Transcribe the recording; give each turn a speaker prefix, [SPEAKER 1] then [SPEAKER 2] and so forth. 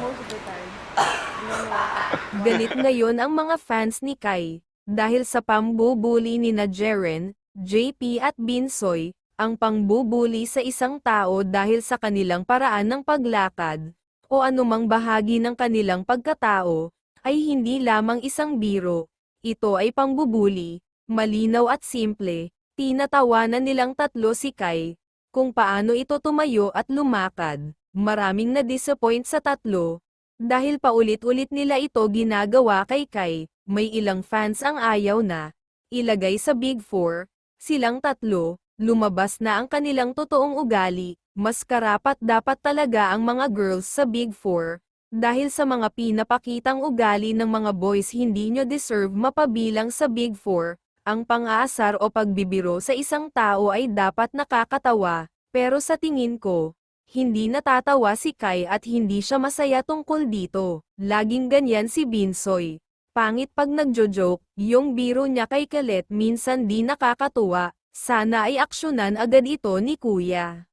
[SPEAKER 1] most of the time.
[SPEAKER 2] Galit ngayon ang mga fans ni Kai, dahil sa pambubuli ni na Jeren, JP at Binsoy, ang pangbubuli sa isang tao dahil sa kanilang paraan ng paglakad, o anumang bahagi ng kanilang pagkatao, ay hindi lamang isang biro. Ito ay pangbubuli, malinaw at simple. Tinatawanan nilang tatlo si Kai, kung paano ito tumayo at lumakad. Maraming na-disappoint sa tatlo, dahil paulit-ulit nila ito ginagawa kay Kai. May ilang fans ang ayaw na ilagay sa Big Four. Silang tatlo, lumabas na ang kanilang totoong ugali. Mas karapat dapat talaga ang mga girls sa Big Four. Dahil sa mga pinapakitang ugali ng mga boys, hindi nyo deserve mapabilang sa Big Four. Ang pang-aasar o pagbibiro sa isang tao ay dapat nakakatawa, pero sa tingin ko, hindi natatawa si Kai at hindi siya masaya tungkol dito. Laging ganyan si Binsoy. Pangit pag nagjo-joke, yung biro niya kay Colette minsan di nakakatuwa. Sana ay aksyonan agad ito ni Kuya.